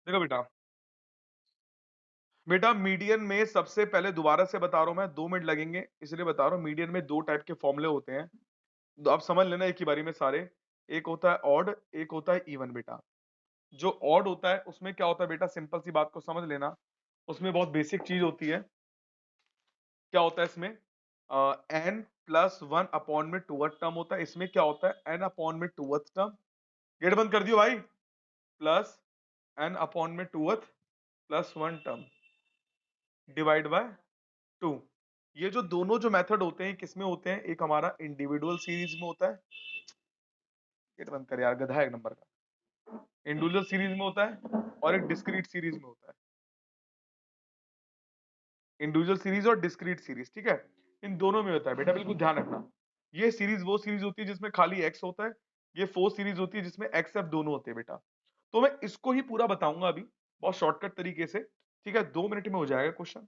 देखो बेटा, बेटा मीडियन में सबसे पहले दोबारा से बता रहा हूं मैं, 2 मिनट लगेंगे इसलिए बता रहा हूं। मीडियन में दो टाइप के फॉर्मूले होते हैं, तो आप समझ लेना एक ही बारी में सारे। एक होता है ऑड, एक होता है इवन बेटा। जो ऑड होता है उसमें क्या होता है बेटा, सिंपल सी बात को समझ लेना। उसमें बहुत बेसिक चीज होती है। क्या होता है इसमें, एन प्लस वन अपॉन में टूवर्थ टर्म होता है। इसमें क्या होता है, एन अपॉन में टूवर्थ टर्म, गेट बंद कर दियो भाई, प्लस एन अपॉन में टूवर्थ plus one term divide by two. ये जो दोनों जो मेथड होते हैं किसमें होते हैं, एक हमारा इंडिविजुअल सीरीज में होता है, गेट बंद कर यार गधा एक नंबर का, इंडिविजुअल सीरीज में होता है और एक डिस्क्रीट सीरीज में होता है। इंडिविजुअल सीरीज और डिस्क्रीट सीरीज, ठीक है, इन दोनों में होता है बेटा, बिल्कुल ध्यान रखना। ये सीरीज वो सीरीज होती है जिसमें खाली एक्स होता है, ये फोर सीरीज होती है जिसमें एक्स एफ दोनों होते हैं बेटा। तो मैं इसको ही पूरा बताऊंगा अभी बहुत शॉर्टकट तरीके से, ठीक है, 2 मिनट में हो जाएगा क्वेश्चन,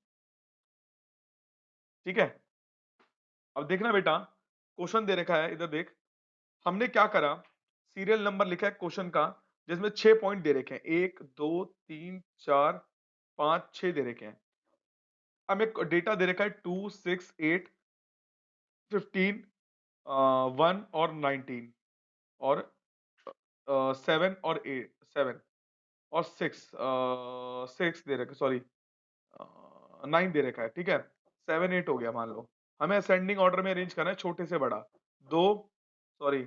ठीक है। अब देखना बेटा, क्वेश्चन दे रखा है इधर देख। हमने क्या करा, सीरियल नंबर लिखा है क्वेश्चन का, जिसमें 6 पॉइंट दे रखे हैं, 1 2 3 4 5 6 दे रखे हैं। अब एक डेटा दे रखा है 2 6 8 15 1 और 19 और 7 और 6 दे रखे, सॉरी 9 दे रखा है, ठीक है। 7 8 हो गया मान लो। हमें असेंडिंग ऑर्डर में अरेंज करना है छोटे से बड़ा। दो, सॉरी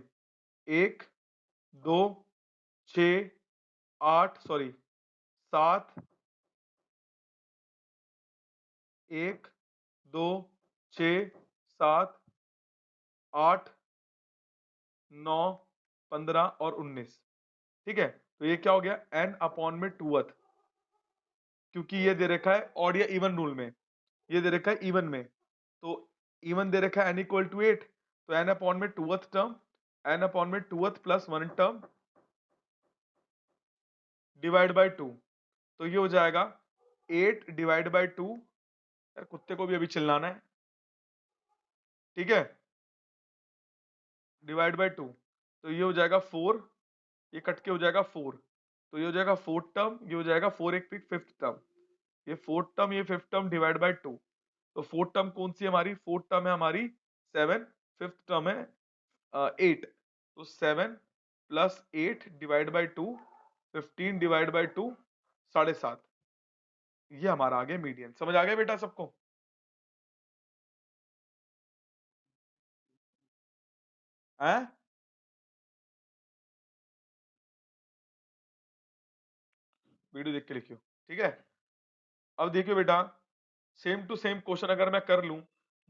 1 2 6 8, सॉरी 7 1 2 6 7 8 9 15 और 19, ठीक है। तो ये क्या हो गया, एन अपॉन में टूअथ, क्योंकि ये दे रखा है ऑड या इवन रूल में, ये दे रखा है इवन में, तो इवन दे रखा है एन इक्वल टू 8, तो एन अपॉन में टूअथ टर्म, एन अपॉन में twoth plus one term divide by 2। तो ये हो जाएगा 8 डिवाइड बाय 2, यार कुत्ते को भी अभी चिल्लाना है, ठीक है, डिवाइड बाय 2। तो ये हो जाएगा 4, ये कट के हो जाएगा 4, तो ये हो जाएगा फोर्थ टर्म, ये हो जाएगा 4 एक फिफ्थ टर्म, ये फोर्थ टर्म ये फिफ्थ टर्म डिवाइड बाय 2। तो फोर्थ टर्म कौन सी है हमारी, फोर्थ टर्म है हमारी 7, फिफ्थ टर्म है 8, तो 7 plus 8 divide by 2, 15 divide by 2, 7.5। ये हमारा आ गया मीडियन। समझ आ गया बेटा सबको? है, वीडियो देख के लिखियो, ठीक है। अब देखियो बेटा, सेम टू सेम क्वेश्चन अगर मैं कर लूं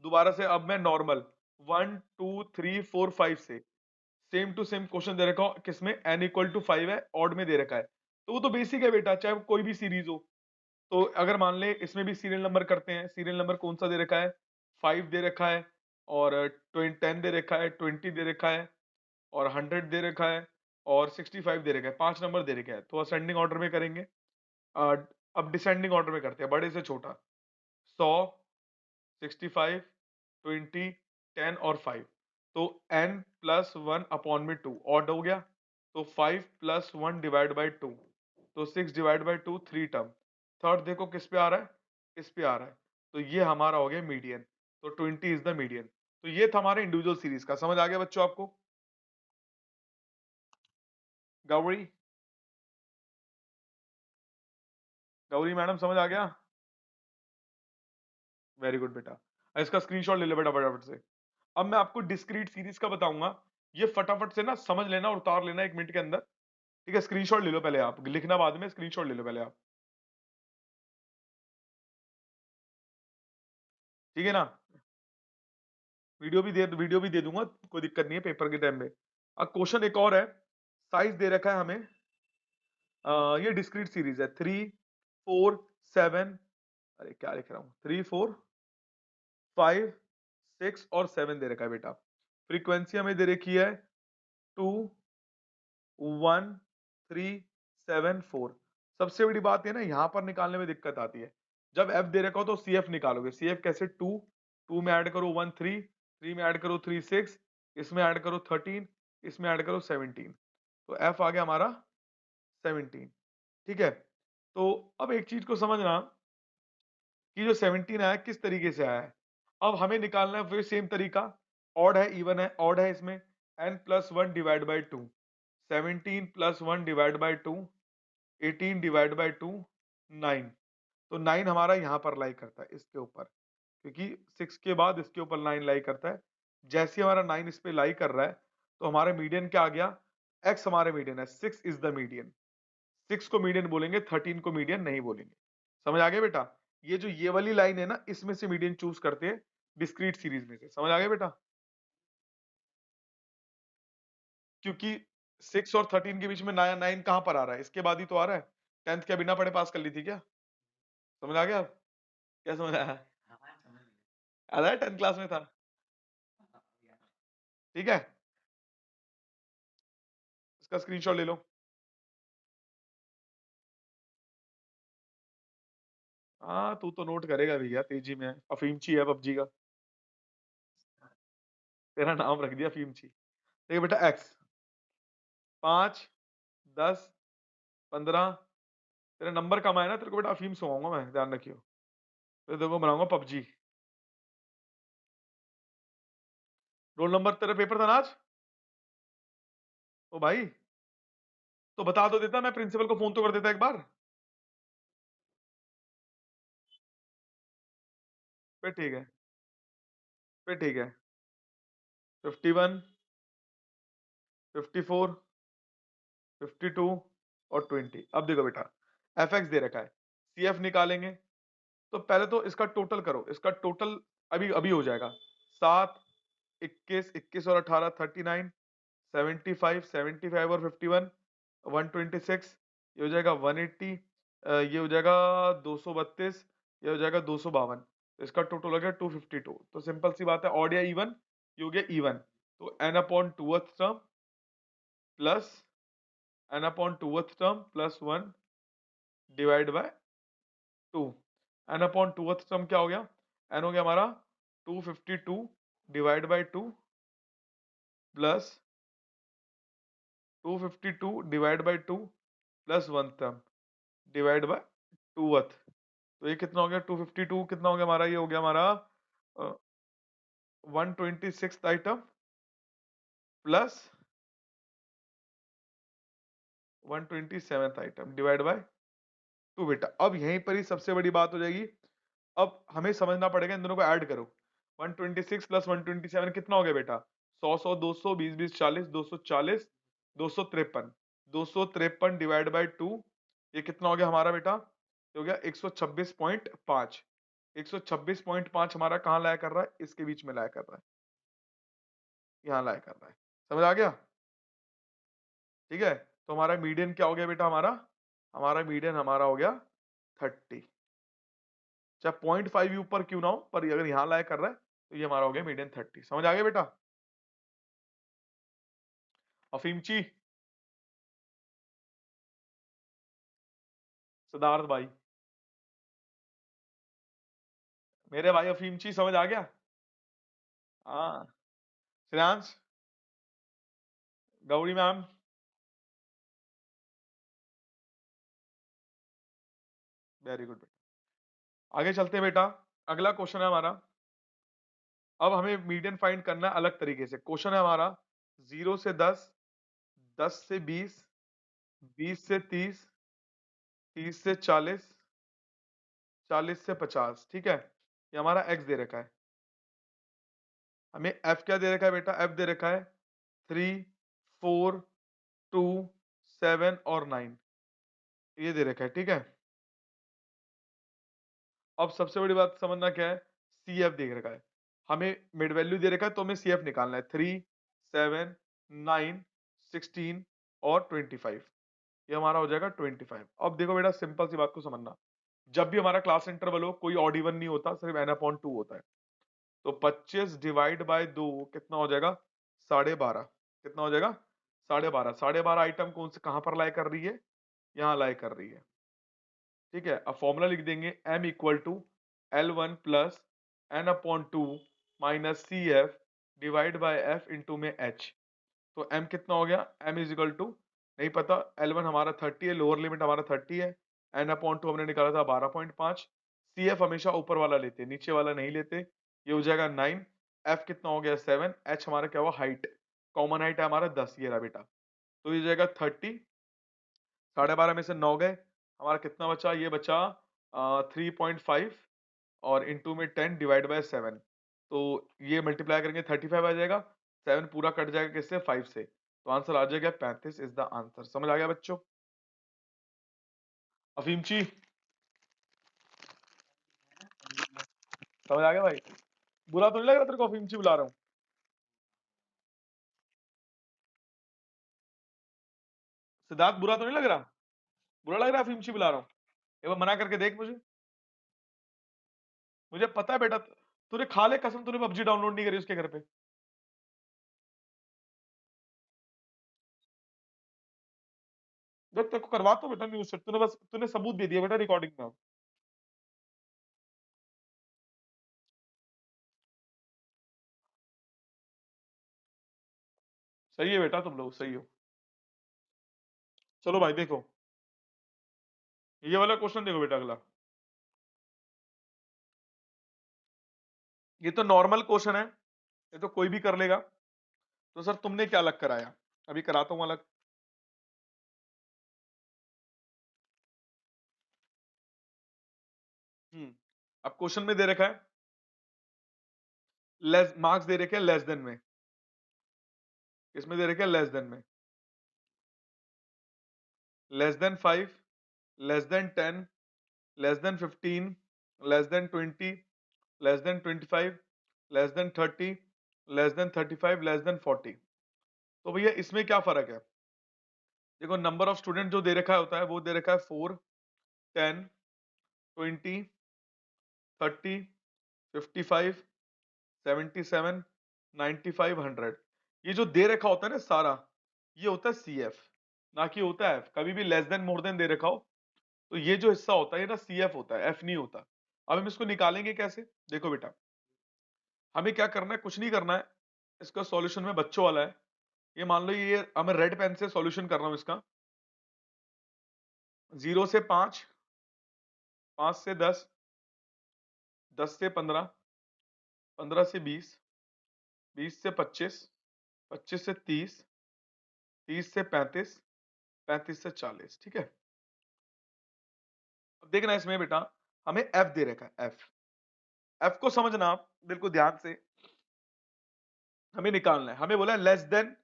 दोबारा से, अब मैं नॉर्मल 1 2 3 4 5 से सेम टू सेम क्वेश्चन दे रखा हो, किसमें n इक्वल टू 5 है, ऑड में दे रखा है, तो वो तो बेसिक है बेटा, चाहे वो कोई भी सीरीज हो। तो अगर मान ले इसमें भी सीरियल नंबर करते हैं, सीरियल नंबर कौन सा दे रखा है, 5 दे रखा है, और 10 दे रखा है, 20 दे रखा है, और 100 दे रखा है, और 65 दे रखा है, 5 नंबर दे रखे हैं। तो असेंडिंग ऑर्डर में करेंगे। अ, अब डिसेंडिंग ऑर्डर में करते हैं, बड़े से छोटा, 100, 65, 20, 10 और 5। तो n प्लस वन अपॉन में 2 ऑड हो गया, तो 5 प्लस वन डिवाइड बाई 2, तो 6 डिवाइड बाई 2 3 टर्म। थर्ड देखो किस पे आ रहा है, इस पे आ रहा है, तो ये हमारा हो गया मीडियन। तो 20 इज द मीडियन। तो ये था हमारे इंडिविजुअल सीरीज का। समझ आ गया बच्चों आपको? गौरी, गौरी मैडम समझ आ गया? वेरी गुड बेटा। इसका स्क्रीनशॉट ले लो बेटा फटाफट से। अब मैं आपको डिस्क्रीट सीरीज का बताऊंगा, ये फटाफट से ना समझ लेना और उतार लेना 1 मिनट के अंदर, ठीक है। स्क्रीनशॉट ले लो पहले, आप लिखना बाद में, स्क्रीनशॉट ले लो पहले आप, ठीक है ना। वीडियो भी दे दूंगा, कोई दिक्कत नहीं है पेपर के टाइम में। अब क्वेश्चन एक और है, साइज दे रखा है हमें, ये डिस्क्रीट सीरीज है, 3 4 7, अरे क्या लिख रहा हूँ, 3 4 5 6 और 7 दे रखा है बेटा। फ्रीक्वेंसी हमें दे रखी है 2 1 3 7 4। सबसे बड़ी बात है ना, यहां पर निकालने में दिक्कत आती है। जब एफ दे रखा हो तो सी एफ निकालोगे, सी एफ कैसे, 2, 2 में ऐड करो 1 3, 3 में ऐड करो 3 6, इसमें ऐड करो 13, इसमें ऐड करो 17, तो एफ आ गया हमारा 17, ठीक है। तो अब एक चीज को समझना कि जो 17 आया किस तरीके से आया है। अब हमें निकालना है फिर सेम तरीका, ऑड है इवन है, ऑड है इसमें n+1 divide by 2, 17+1 divide by 2, 18 divide by 2, 9। तो 9 हमारा यहाँ पर लाई करता है इसके ऊपर, क्योंकि 6 के बाद इसके ऊपर 9 लाई करता है। जैसे ही हमारा 9 इस पे लाई कर रहा है तो हमारा मीडियन क्या आ गया, x हमारे मीडियन है, 6 इज द मीडियन। 6 को मीडियन बोलेंगे, 13 को मीडियन नहीं बोलेंगे। समझ आ गया बेटा? ये जो ये वाली लाइन है ना, इसमें से मीडियन चूज करते हैं डिस्क्रीट सीरीज में से। समझ आ गया बेटा? क्योंकि 6 और 13 के बीच में 9 कहां पर आ रहा है, इसके बाद ही तो आ रहा है। 10th क्या बिना पढ़े पास कर ली थी क्या? समझ आ गया अब? क्या समझ आया? आ रहा है, 10th क्लास में था। ठीक है, इसका स्क्रीनशॉट ले लो। हाँ, तू तो नोट करेगा भैया, तेजी में अफीमची है पबजी का। तेरा नाम रख दिया अफीमची। देखिए बेटा, एक्स 5, 10, 15, तेरे नंबर कम आए ना, तेरे को बेटा अफीम सुनाऊंगा मैं, ध्यान रखियो। फिर देखो बनाऊंगा पबजी। रोल नंबर तेरा पेपर था ना आज? ओ भाई, तो बता दो देता, मैं प्रिंसिपल को फोन तो कर देता एक बार। फिर ठीक है, फिर ठीक है। 51, 54, 52 और 20। अब देखो बेटा, एफ एक्स दे रखा है, सी एफ निकालेंगे। तो पहले तो इसका टोटल करो, इसका टोटल अभी अभी हो जाएगा। 7, 21, 21 और 18, 39, 75, 75 और 51, 126, ये हो जाएगा 180, ये हो जाएगा 232, ये हो जाएगा 252। इसका टोटल हो गया 252। तो सिंपल सी बात है, ऑड या इवन? ये हो गया इवन। तो n upon 2th term plus n upon 2th term plus 1 divide by 2। n upon 2th term क्या हो गया? n हो गया हमारा 252 divide by 2 plus 252 divide by 2 plus 1 term divide bye 2th। तो ये कितना हो गया? 252 कितना हो गया हमारा? ये हो गया हमारा 126 item plus 127 item divide by 2 बेटा। अब यहीं पर ही सबसे बड़ी बात हो जाएगी। अब हमें समझना पड़ेगा, इन दोनों को ऐड करो। 126 प्लस 127 कितना हो गया बेटा? 100 100 200 20 20 40 240 253। 253 डिवाइड बाय 2, ये कितना हो गया हमारा बेटा? ये हो गया 126.5। 126.5 हमारा कहाँ लाया कर रहा है? इसके बीच में लाया कर रहा है, यहाँ लाया कर रहा है। समझ आ गया? ठीक है, तो हमारा मीडियन क्या हो गया बेटा? हमारा मीडियन हमारा हो गया 30। चाहे 0.5 ऊपर क्यों ना हो, पर अगर यहाँ लाया कर रहा है तो ये हमारा हो गया मीडियन 30। समझ आ गया बेटा? अफीमची, सिद्धार्थ भाई, मेरे भाई अफीमची, समझ आ गया? हाँ, Shreyansh, Gauri ma'am, very good बेटा। आगे चलते हैं बेटा, अगला क्वेश्चन है हमारा। अब हमें मीडियन फाइंड करना है अलग तरीके से। क्वेश्चन है हमारा 0 से 10, 10 से 20, 20 से 30, 30 से 40, 40 से 50। ठीक है, ये हमारा एक्स दे रखा है। हमें एफ क्या दे रखा है बेटा? एफ दे रखा है 3, 4, 2, 7 और 9, ये दे रखा है। ठीक है, अब सबसे बड़ी बात समझना क्या है, सी एफ दे रखा है। हमें मिड वैल्यू दे रखा है, तो हमें सी एफ निकालना है। 3, 7, 9, 16 और 25, ये हमारा हो जाएगा 25। अब देखो बेटा, सिंपल सी बात को समझना, जब भी हमारा क्लास इंटरवल हो, कोई ऑड इवन नहीं होता, सिर्फ n अपॉन 2 होता है। तो 25 डिवाइड बाय 2 कितना हो जाएगा? 12.5। कितना हो जाएगा? 12.5। 12.5 आइटम कौन से कहां पर लाई कर रही है? यहाँ लाई कर रही है। ठीक है, अब फॉर्मूला लिख देंगे, m equal to L1 plus n upon 2 minus C F divide by F into में h। तो m कितना हो गया? m इज इक्वल टू, नहीं पता, L1 हमारा 30 है, लोअर लिमिट हमारा 30 है, एन अपॉन टू हमने निकाला था 12.5। सी एफ हमेशा ऊपर वाला लेते, नीचे वाला नहीं लेते। ये हो जाएगा 9। एफ कितना हो गया 7। एच हमारा क्या हुआ हाइट, कॉमन हाइट है हमारा 10, ये रहा बेटा। तो ये जाएगा 30, 12.5 में से 9 गए, हमारा कितना बचा, ये बचा 3.5 और इंटू में 10 डिवाइड बाय 7। तो ये मल्टीप्लाई करेंगे 35 आ जाएगा, 7 पूरा कट जाएगा किससे 5 से, तो आंसर आ जाएगा 35 इज द आंसर। समझ आ गया बच्चों? अफीमची समझ आ गया भाई? बुरा तो नहीं लग रहा तेरे को अफीमची बुला रहा हूँ? सिद्धार्थ बुरा तो नहीं लग रहा? बुरा लग रहा है अफीमची बुला रहा हूँ? एक बार मना करके देख मुझे। मुझे पता है बेटा, तूने खा ले कसम, तूने पबजी डाउनलोड नहीं करी उसके घर पे। जब तेरे को करवा तो बेटा न्यूज से, तूने सबूत दे दिया बेटा रिकॉर्डिंग में। सही है बेटा, तुम लोग सही हो। चलो भाई देखो, ये वाला क्वेश्चन देखो बेटा अगला। ये तो नॉर्मल क्वेश्चन है, ये तो कोई भी कर लेगा। तो सर तुमने क्या अलग कराया, अभी कराता हूं अलग। अब क्वेश्चन में दे रखा है लेस मार्क्स दे रखे हैं लेस देन में, इसमें दे रखे हैं लेस देन में, less than 5, less than 10, less then 15, less than 20, less then 25, less than 30, less then 35, less than 40। तो भैया इसमें क्या फर्क है? देखो नंबर ऑफ स्टूडेंट जो दे रखा होता है वो दे रखा है 4, 10, 20, 30, 55, 77, 95, 100। ये जो दे रखा होता है ना सारा, ये होता है सी एफ, ना कि होता है एफ। कभी भी लेस देन मोर देन दे रखा हो तो ये जो हिस्सा होता है ये ना सी एफ होता है, एफ नहीं होता। अब हम इसको निकालेंगे कैसे? देखो बेटा, हमें क्या करना है, कुछ नहीं करना है। इसका सॉल्यूशन में बच्चों वाला है। ये मान लो ये हमें रेड पेन से सॉल्यूशन कर रहा हूं इसका। 0 से 5, 5 से 10, 10 से 15, 15 से 20, 20 से 25, 25 से 30, 30 से 35, 35 से 40। ठीक है, अब देखना इसमें बेटा, हमें एफ दे रखा है एफ। एफ को समझना आप बिल्कुल ध्यान से, हमें निकालना है। हमें बोला है लेस देन,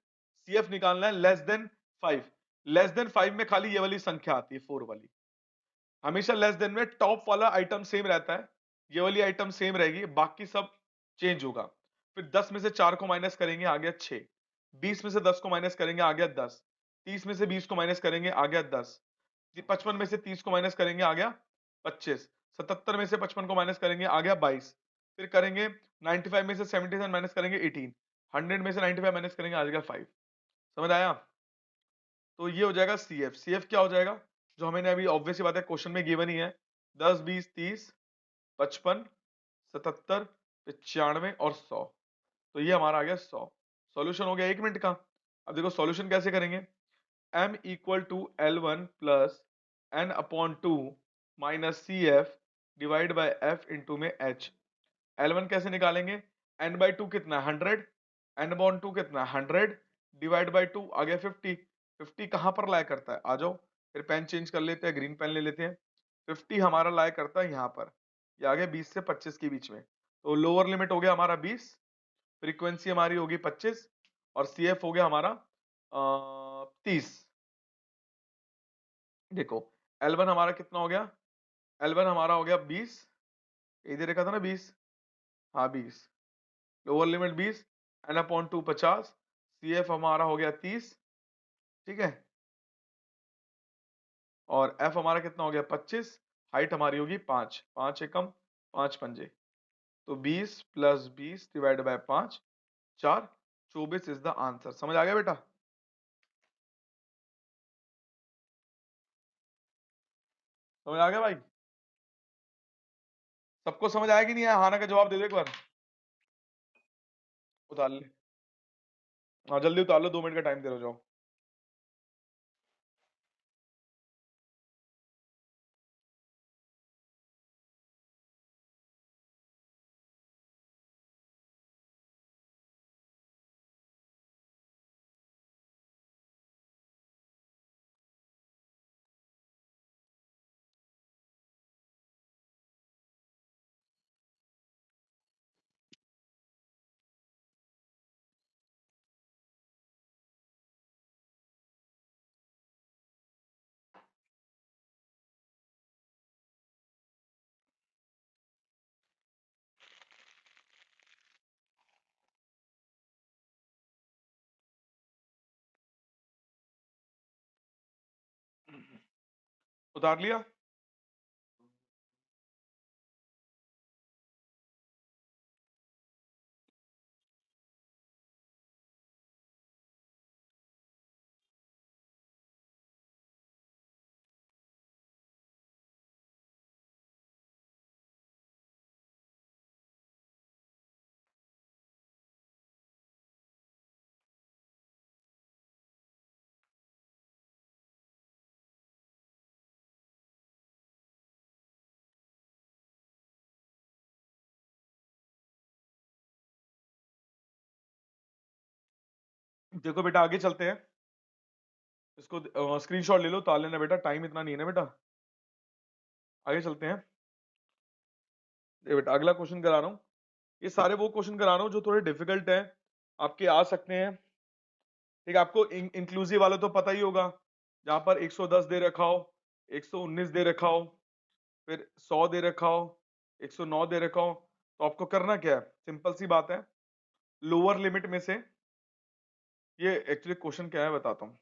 सी एफ निकालना है लेस देन 5। लेस देन 5 में खाली ये वाली संख्या आती है 4 वाली। हमेशा लेस देन में टॉप वाला आइटम सेम रहता है, ये वाली आइटम सेम रहेगी, बाकी सब चेंज होगा। फिर 10 में से 4 को माइनस करेंगे आ गया 6, 20 में से 10 को माइनस करेंगे आ गया 10, 30 में से 20 को माइनस करेंगे आ गया 10, 55 में से 30 को माइनस करेंगे आ गया 25, 77 में से 55 को माइनस करेंगे आ गया 22, फिर करेंगे 95 में से 77 माइनस करेंगे 18, 100 में से 95 माइनस करेंगे आ जाएगा 5। समझ आया? तो ये हो जाएगा सी एफ। सी एफ क्या हो जाएगा, जो हमें अभी ऑब्वियस बात है क्वेश्चन में गिवन ही है, 10, 20, 30, 55, 77, 95 और 100। तो ये हमारा आ गया 100। सॉल्यूशन हो गया 1 मिनट का। अब देखो सॉल्यूशन कैसे करेंगे, m equal to L one plus N upon two minus C F divide by F into में h। L1 कैसे निकालेंगे, n बाई टू कितना 100, n अपॉन टू कितना 100 डिवाइड बाई टू आ गया 50। 50 कहां पर लाया करता है, आ जाओ फिर पेन चेंज कर लेते हैं, ग्रीन पेन ले लेते हैं। 50 हमारा लाया करता है यहाँ पर, ये आ गया 20 से 25 के बीच में। तो लोअर लिमिट हो गया हमारा 20, फ्रीक्वेंसी हमारी होगी 25 और सी एफ हो गया हमारा 30। देखो L1 हमारा कितना हो गया, L1 हमारा हो गया 20, इधर देखा था ना 20, हाँ 20, lower limit 20, N upon two 50, C F हमारा हो गया 30। ठीक है, और एफ हमारा कितना हो गया 25, हाइट हमारी होगी 5, 5 एकम 5 पंजे, तो 20 plus 20 divide by 5, 4, 24 is the answer. समझ आ गया बेटा? समझ आ गया भाई? सबको समझ आया कि नहीं आया, हाँ ना का जवाब दे दो एक बार। उतार ले, हाँ जल्दी उतार लो, 2 मिनट का टाइम दे रहा जाओ। उतार लिया? देखो बेटा आगे चलते हैं, इसको स्क्रीनशॉट ले लो, उतार लेना बेटा, टाइम इतना नहीं है ना बेटा। आगे चलते हैं। ये बेटा अगला क्वेश्चन करा रहा हूँ, ये सारे वो क्वेश्चन करा रहा हूँ जो थोड़े डिफिकल्ट हैं, आपके आ सकते हैं। ठीक है, आपको इंक्लूसिव वाला तो पता ही होगा, जहां पर 110 दे रखा हो, 119 दे रखा हो, फिर 100 दे रखा हो, 109 दे रखा हो, तो आपको करना क्या है, सिंपल सी बात है, लोअर लिमिट में से, ये एक्चुअली क्वेश्चन क्या है बताता हूँ।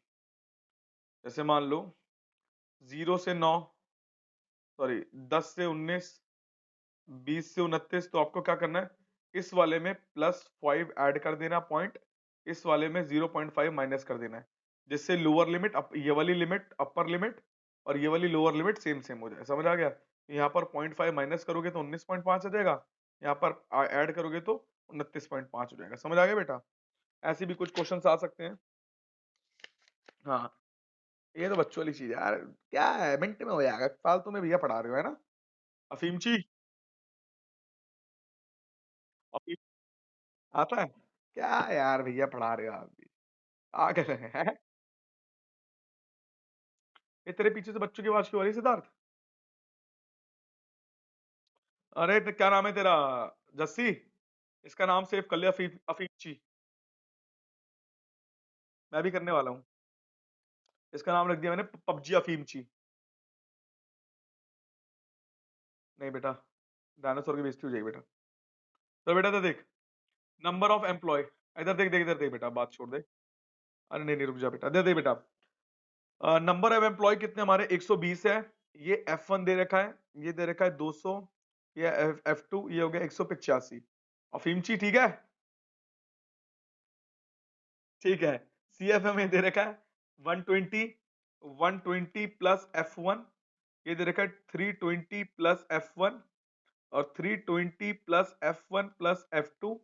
जैसे मान लो 0 से 9, सॉरी 10 से 19, 20 से 29, तो आपको क्या करना है, इस वाले में +5 ऐड कर देना पॉइंट, इस वाले में 0.5 माइनस कर देना है, जिससे लोअर लिमिट ये वाली लिमिट अपर लिमिट और ये वाली लोअर लिमिट सेम सेम हो जाए। समझ आ गया? यहाँ पर 0.5 माइनस करोगे तो 19.5 आ जाएगा, यहाँ पर ऐड करोगे तो 29.5 हो जाएगा। समझ आ गया बेटा? ऐसे भी कुछ क्वेश्चन आ सकते हैं। हाँ, ये तो बच्चों वाली चीज है यार, क्या है, मिनट में हो जाएगा, फालतू में भैया पढ़ा रहे हो, है ना? अफीमची, अफीम आता है? क्या यार भैया पढ़ा रहे हो आप भी, आ गए हैं? ये तेरे पीछे से बच्चों की आवाज क्यों आ रही है सिद्धार्थ? अरे तो क्या नाम है तेरा, जस्सी, इसका नाम सेव कर लिया, अफीमची। मैं भी करने वाला हूँ, इसका नाम रख दिया मैंने पबजी अफीमची। नहीं बेटा, डायनासोर की बेइज्जती हो जाएगी बेटा। तो बेटा तो देख, नंबर ऑफ एम्प्लॉय, इधर देख देख इधर देख बेटा, बात छोड़ दे। अरे नहीं नहीं रुक जा बेटा, दे दे बेटा। नंबर ऑफ एम्प्लॉय कितने हमारे 120 है, ये F1 दे रखा है, ये दे रखा है 200, ये F2, ये हो गया 185। अफीमची ठीक है? ठीक है। CF हमें दे रखा है 120, 120 प्लस F1, ये दे रखा है 320 प्लस F1 और 320 प्लस F1 प्लस F2,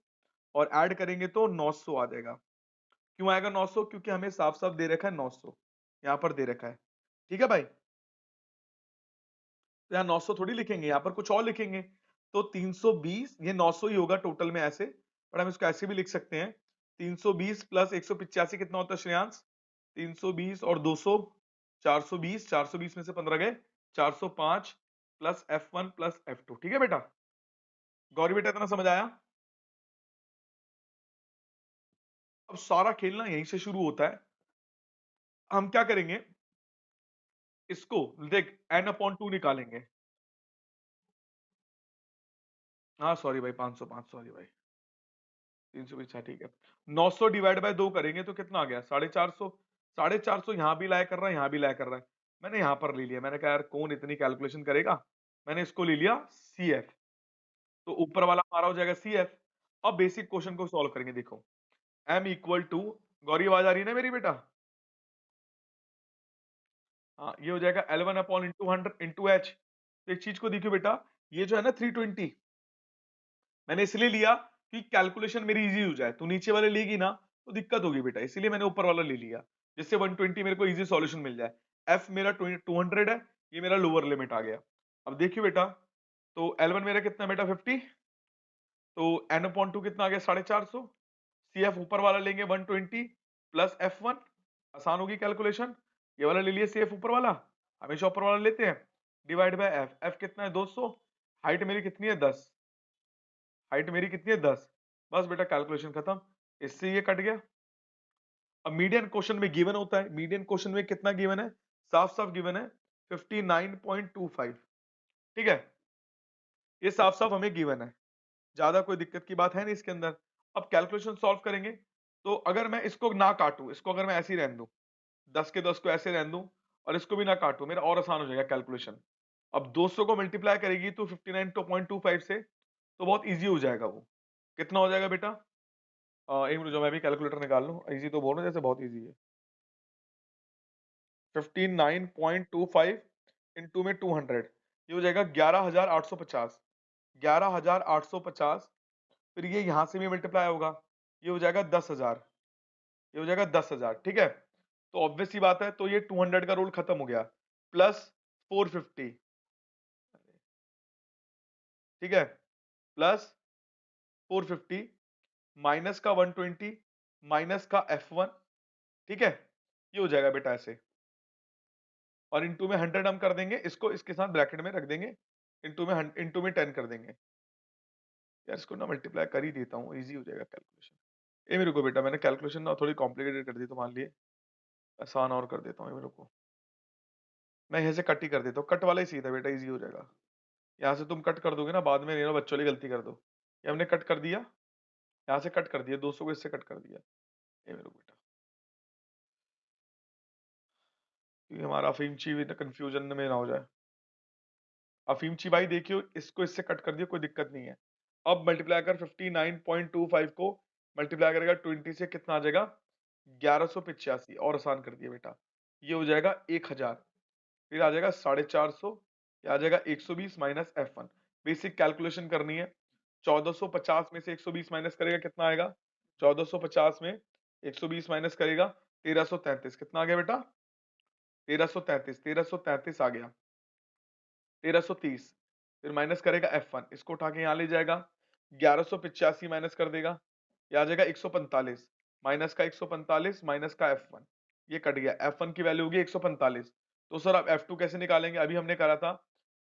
और ऐड करेंगे तो 900 आ जाएगा। क्यों आएगा 900? क्योंकि हमें साफ साफ दे रखा है 900, यहां पर दे रखा है। ठीक है भाई, तो यहाँ 900 थोड़ी लिखेंगे, यहाँ पर कुछ और लिखेंगे। तो 320, ये 900 ही होगा टोटल में ऐसे, पर हम इसको ऐसे भी लिख सकते हैं, 320 प्लस 185 कितना होता है श्रेयांश? 320 और 200, 420, 420 में से 15 गए, 405 प्लस F1 प्लस F2। ठीक है बेटा? गौरी बेटा इतना समझ आया? अब सारा खेलना यहीं से शुरू होता है। हम क्या करेंगे, इसको देख n/2 निकालेंगे। हाँ सॉरी भाई, 505, सॉरी भाई, 320, ठीक है। 900 डिवाइड बाय 2 करेंगे तो कितना आ गया, 450। 450 यहां भी लाया कर रहा है, यहां भी लाया कर रहा है, मैंने यहां पर ले लिया, मैंने कहा यार कौन इतनी कैलकुलेशन करेगा, मैंने इसको ले लिया CF, तो ऊपर वाला हमारा हो जाएगा CF। अब बेसिक क्वेश्चन को सॉल्व करेंगे, देखो m इक्वल टू, गौरी आवाज आ रही है ना मेरी बेटा? हाँ, ये हो जाएगा L1 upon into 100 into H. तो एक चीज को देखियो बेटा, ये जो है ना 320, मैंने इसलिए लिया कि कैलकुलेशन मेरी इजी हो जाए, तो नीचे वाले लेगी ना तो दिक्कत होगी बेटा, इसलिए मैंने ऊपर वाला ले लिया, जिससे 120 मेरे को इजी सॉल्यूशन मिल जाए। एफ मेरा 200 है, ये मेरा लोअर लिमिट आ गया। अब देखियो बेटा, तो L1 मेरा कितना बेटा 50, तो n/2 कितना आ गया 450। CF ऊपर वाला लेंगे 120 प्लस F1, आसान होगी कैलकुलेशन, ये वाला ले लिया CF ऊपर वाला, हमेशा ऊपर वाला लेते हैं, डिवाइड बाय F, F कितना है 200, हाइट मेरी कितनी है 10, हाइट मेरी कितनी है 10, बस बेटा कैलकुलेशन खत्म, इससे ये कट गया। अब मीडियन क्वेश्चन में गिवन होता है, मीडियन क्वेश्चन में कितना गिवन है, साफ साफ गिवन है 59.25। ठीक है, ये साफ साफ हमें गिवन है, ज्यादा कोई दिक्कत की बात है नहीं इसके अंदर। अब कैलकुलेशन सॉल्व करेंगे, तो अगर मैं इसको ना काटूं, इसको अगर मैं ऐसे ही रहने दूं, 10 के 10 को ऐसे रहने दूं, और इसको भी ना काटो, मेरा और आसान हो जाएगा कैलकुलेशन। अब 200 को मल्टीप्लाई करेगी तो 59.25 से, तो बहुत इजी हो जाएगा वो। कितना हो जाएगा बेटा? एक मिनट, जो मैं भी कैलकुलेटर निकाल लूं। इजी तो बोल रहे जैसे बहुत इजी है। 59.25 इंटू में 200, ये हो जाएगा 11,850। 11,850, फिर ये यहां से भी मल्टीप्लाई होगा, ये हो जाएगा 10,000। ये हो जाएगा 10,000, ठीक है। तो ऑब्वियस सी बात है, तो ये 200 का रूल खत्म हो गया, प्लस 450, ठीक है, प्लस 450 माइनस का 120 माइनस का F1, ठीक है। ये हो जाएगा बेटा ऐसे, और इंटू में 100 हम कर देंगे, इसको इसके साथ ब्रैकेट में रख देंगे, इंटू में 10 कर देंगे। यार इसको ना मल्टीप्लाई कर ही देता हूँ, इजी हो जाएगा कैलकुलेशन। ये मेरे को बेटा, मैंने कैलकुलेशन ना थोड़ी कॉम्प्लिकेटेड कर दी, तो मान लिए आसान और कर देता हूँ मेरे को। मैं यहाँ से कट ही कर देता हूँ, कट वाला ही सीधा बेटा, इजी हो जाएगा। यहाँ से तुम कट कर दोगे ना, बाद में नहीं ना बच्चों वाली गलती कर दो। ये हमने कट कर दिया, यहाँ से कट कर दिया, 200 को इससे कट कर दिया। ये मेरे को बेटा, क्योंकि हमारा अफीम ची भी कंफ्यूजन में ना हो जाए। अफीम ची भाई देखियो, इसको इससे कट कर दिया, कोई दिक्कत नहीं है। अब मल्टीप्लाई कर 59.25 को मल्टीप्लाई करेगा 20 से, कितना आ जाएगा? 1185। और आसान कर दिया बेटा, ये हो जाएगा 1000, फिर आ जाएगा 450, ये आ जाएगा 120 माइनस F1। बेसिक कैलकुलेशन करनी है। 1450 में से 120 माइनस करेगा, कितना आएगा? 1450 में 120 माइनस करेगा 1333, कितना आ गया बेटा? 1333, 1333 आ गया। 1330, फिर माइनस करेगा F1, इसको उठा के यहां ले जाएगा, 1185 माइनस कर देगा, ये आ जाएगा 145, माइनस का 145 माइनस का F1, ये कट गया। F1 की वैल्यू होगी 145। तो सर अब F2 कैसे निकालेंगे? अभी हमने करा था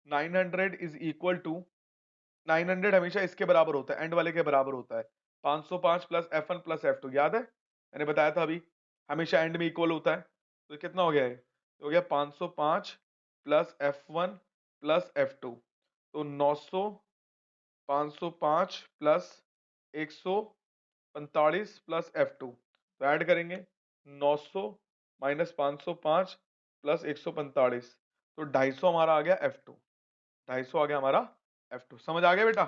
900 इज इक्वल टू, 900 हमेशा इसके बराबर होता है, एंड वाले के बराबर होता है, 505 प्लस F1 प्लस F2, याद है मैंने बताया था अभी, हमेशा एंड में इक्वल होता है। तो कितना हो गया है? हो गया 505 प्लस F1 प्लस F2, तो 900, 505 प्लस 145 प्लस F2, तो ऐड करेंगे 900 माइनस 505 प्लस 145, तो 250 हमारा आ गया F2। 250 आ गया हमारा F2। समझ आ गया बेटा?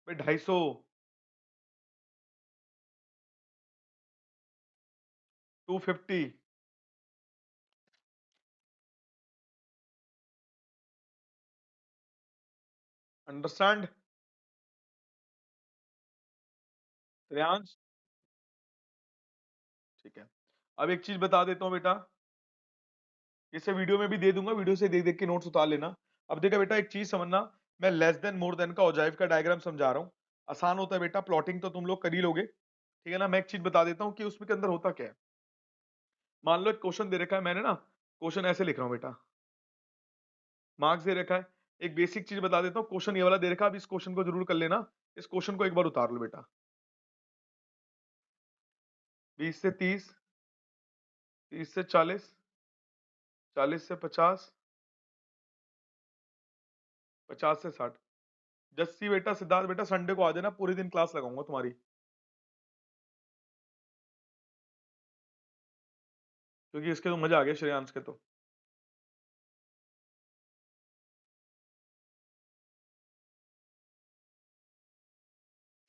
भाई 250, 250, अंडरस्टैंड श्रेयांश? ठीक है। अब एक चीज बता देता हूं बेटा, इसे वीडियो में भी दे दूंगा, वीडियो से देख देख के नोट्स उतार लेना। अब देखा बेटा, एक चीज समझना, मैं लेस देन मोर देन का औजाइव का डायग्राम समझा रहा हूँ। आसान होता है बेटा, प्लॉटिंग तो तुम लोग कर ही लोगे, ठीक है ना। मैं एक चीज बता देता हूँ कि उसमें के अंदर होता क्या है। मान लो एक क्वेश्चन दे रखा है, मैंने ना क्वेश्चन ऐसे लिख रहा हूँ बेटा, मार्क्स दे रखा है। एक बेसिक चीज बता देता हूँ, क्वेश्चन ये वाला दे रखा है, अब इस क्वेश्चन को जरूर कर लेना। इस क्वेश्चन को एक बार उतार लो बेटा। 20 से 30, 30 से 40, 40 से 50, 50 से 60। जस्सी बेटा, सिद्धार्थ बेटा, संडे को आ जाना, पूरे दिन क्लास लगाऊंगा तुम्हारी, क्योंकि इसके तो मजा आ गया श्रेयांश के तो।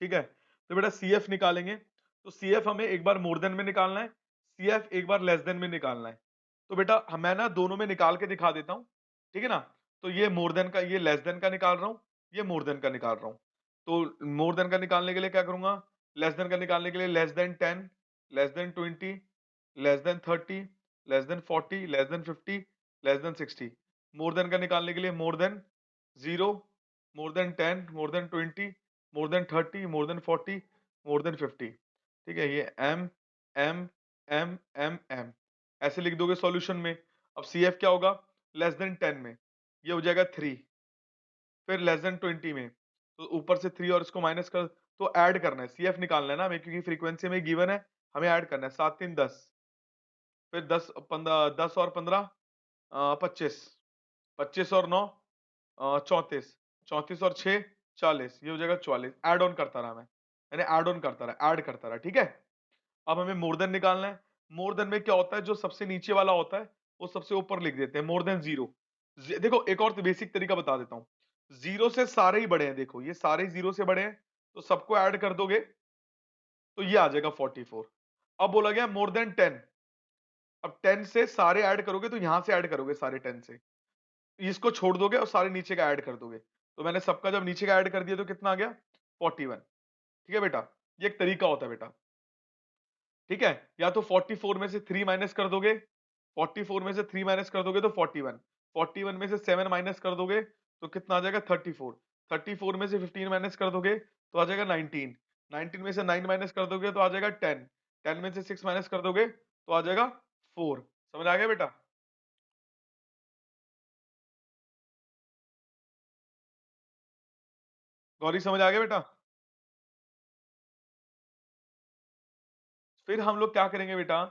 ठीक है, तो बेटा सीएफ निकालेंगे, तो सीएफ हमें एक बार मोर देन में निकालना है, सीएफ एक बार लेस देन में निकालना है। तो बेटा मैं ना दोनों में निकाल के दिखा देता हूं, ठीक है ना। तो ये मोर देन का, ये लेस देन का निकाल रहा हूं, ये मोर देन का निकाल रहा हूं। तो मोर देन का निकालने के लिए क्या करूंगा? लेस देन का निकालने के लिए less than 10, less than 20, less than 30, less than 40, less than 50, less than 60। More than का निकालने के लिए more than 0, more than 10, more than 20, more than 30, more than 40, more than 50। ठीक है, ये M M M M M ऐसे लिख दोगे सॉल्यूशन में। अब सी एफ क्या होगा? लेस देन 10 में ये हो जाएगा 3, फिर लेस देन 20 में, तो ऊपर से 3 और इसको माइनस कर, तो ऐड करना है, सी एफ निकालना है ना हमें, क्योंकि फ्रीक्वेंसी में गिवन है, हमें ऐड करना है। 7 3 10, फिर 10 15, 10 और 15 25, 25 और 9 34, 34 और 6 40, ये हो जाएगा 44। ऐड ऑन करता रहा मैं, यानी ऐड ऑन करता रहा, ऐड करता रहा, ठीक है। अब हमें मोर देन निकालना है, मोर देन में क्या होता है, जो सबसे नीचे वाला होता है वो सबसे ऊपर लिख देते हैं, मोर देन जीरो। देखो एक और बेसिक तरीका बता देता हूं, जीरो से सारे ही बड़े हैं, देखो ये सारे जीरो से बड़े हैं, तो सबको ऐड कर दोगे तो ये आ जाएगा 44। अब बोला गया मोर देन 10, अब 10 से सारे ऐड करोगे तो यहां से ऐड करोगे सारे 10 से, इसको छोड़ दोगे और सारे नीचे का ऐड कर दोगे, तो मैंने सबका जब नीचे का ऐड कर दिया तो कितना आ गया 41। ठीक है बेटा, ये एक तरीका होता है बेटा। ठीक है, या तो 44 में से 3 माइनस कर दोगे, 44 में से 3 माइनस कर दोगे तो 41, 41 में से 7 माइनस कर दोगे तो कितना आ जाएगा 34, 34 में से 15 माइनस कर दोगे तो आ जाएगा 19, 19 में से 9 माइनस कर दोगे तो आ जाएगा 10, 10 में से 6 माइनस कर दोगे तो आ जाएगा 4। समझ आ गया बेटा? गौरी समझ आ गया बेटा? फिर हम लोग क्या करेंगे बेटा,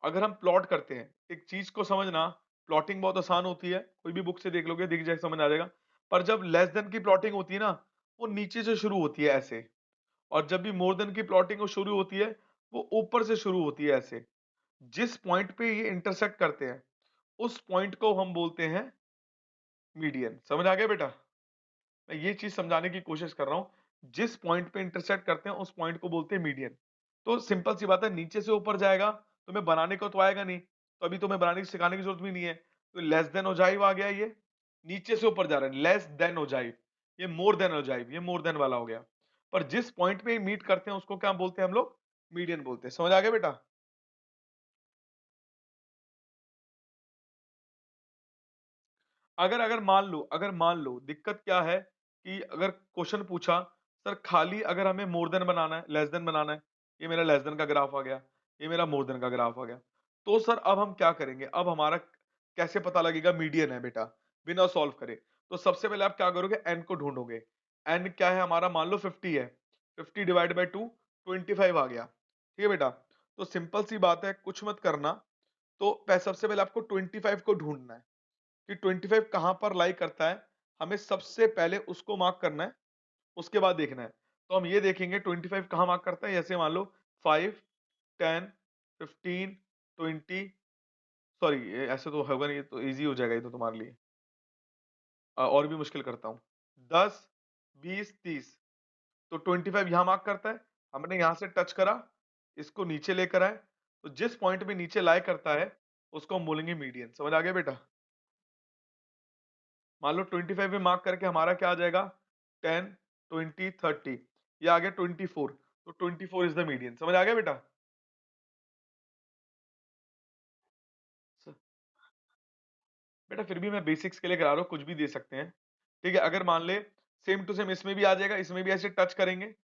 अगर हम प्लॉट करते हैं, एक चीज को समझना, प्लॉटिंग बहुत आसान होती है, कोई भी बुक से देख लोगे दिख जाए समझ आ जाएगा। पर जब लेस देन की प्लॉटिंग होती है ना, वो नीचे से शुरू होती है ऐसे, और जब भी मोर देन की प्लॉटिंग वो शुरू होती है, वो ऊपर से शुरू होती है ऐसे। जिस पॉइंट पे ये इंटरसेक्ट करते हैं उस पॉइंट को हम बोलते हैं मीडियन। समझ आ गया बेटा? मैं ये चीज समझाने की कोशिश कर रहा हूं, जिस पॉइंट पे इंटरसेक्ट करते हैं उस पॉइंट को बोलते हैं मीडियन। तो सिंपल सी बात है, नीचे से ऊपर जाएगा तुम्हें बनाने को तो आएगा नहीं, तो अभी तुम्हें बनाने की सिखाने की जरूरत भी नहीं है, तो लेस देन ओजाइव आ गया, ये नीचे से ऊपर जा रहा है, लेस देन ओजाइव, ये मोर देन ओजाइव, ये मोर देन वाला हो गया। पर जिस पॉइंट पे मीट करते हैं उसको क्या बोलते हैं हम लोग, मीडियन बोलते हैं। समझ आ गया बेटा? अगर अगर मान लो दिक्कत क्या है कि अगर क्वेश्चन पूछा सर खाली अगर हमें मोर देन बनाना है, लेस देन बनाना है, ये मेरा लेस देन का ग्राफ आ गया, ये मेरा मोर देन का ग्राफ आ गया, तो सर अब हम क्या करेंगे, अब हमारा कैसे पता लगेगा मीडियन है बेटा, बिना सॉल्व करे? तो सबसे पहले आप क्या करोगे, एन को ढूंढोगे। एन क्या है हमारा, मान लो 50 है, 50 डिवाइड बाई 2, 25 आ गया। ठीक है बेटा, तो सिंपल सी बात है, कुछ मत करना, तो सबसे पहले आपको 25 को ढूंढना है कि 25 कहां पर लाई करता है, हमें सबसे पहले उसको मार्क करना है, उसके बाद देखना है। तो हम ये देखेंगे 25 कहां मार्क करता है, जैसे मान लो 5, 10, 15, 20, सॉरी ऐसे तो होगा नहीं, ये तो इजी हो जाएगा ये तो तुम्हारे लिए। और भी मुश्किल करता हूं, 10, 20, 30, तो 25 यहां मार्क करता है, हमने यहां से टच करा, इसको नीचे लेकर आए, तो जिस पॉइंट में नीचे लाई करता है उसको हम बोलेंगे मीडियन। समझ आ गया बेटा? मान लो 25 में मार्क करके हमारा क्या आ जाएगा, 10, 20, 30, ये आ गया 24, तो 24 इज द मीडियन। समझ आ गया बेटा? स- बेटा फिर भी मैं बेसिक्स के लिए करा रहा हूँ, कुछ भी दे सकते हैं। ठीक है, अगर मान ले सेम टू सेम इसमें भी आ जाएगा, इसमें भी ऐसे टच करेंगे,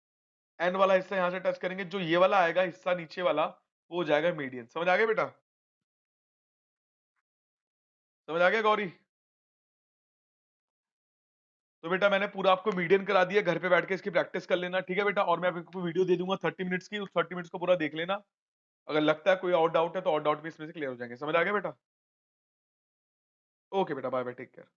एन वाला हिस्सा यहाँ से टच करेंगे, जो ये वाला आएगा हिस्सा नीचे वाला वो हो जाएगा मीडियन। समझ आ गया बेटा? समझ आ गया गौरी? तो बेटा मैंने पूरा आपको मीडियन करा दिया, घर पे बैठ के इसकी प्रैक्टिस कर लेना। ठीक है बेटा, और मैं आपको वीडियो दे दूंगा 30 मिनट्स की, उस 30 मिनट्स को पूरा देख लेना। अगर लगता है कोई और डाउट है तो और डाउट भी इसमें से क्लियर हो जाएंगे। समझ आ गया बेटा? ओके बेटा, बाय बाय, टेक केयर।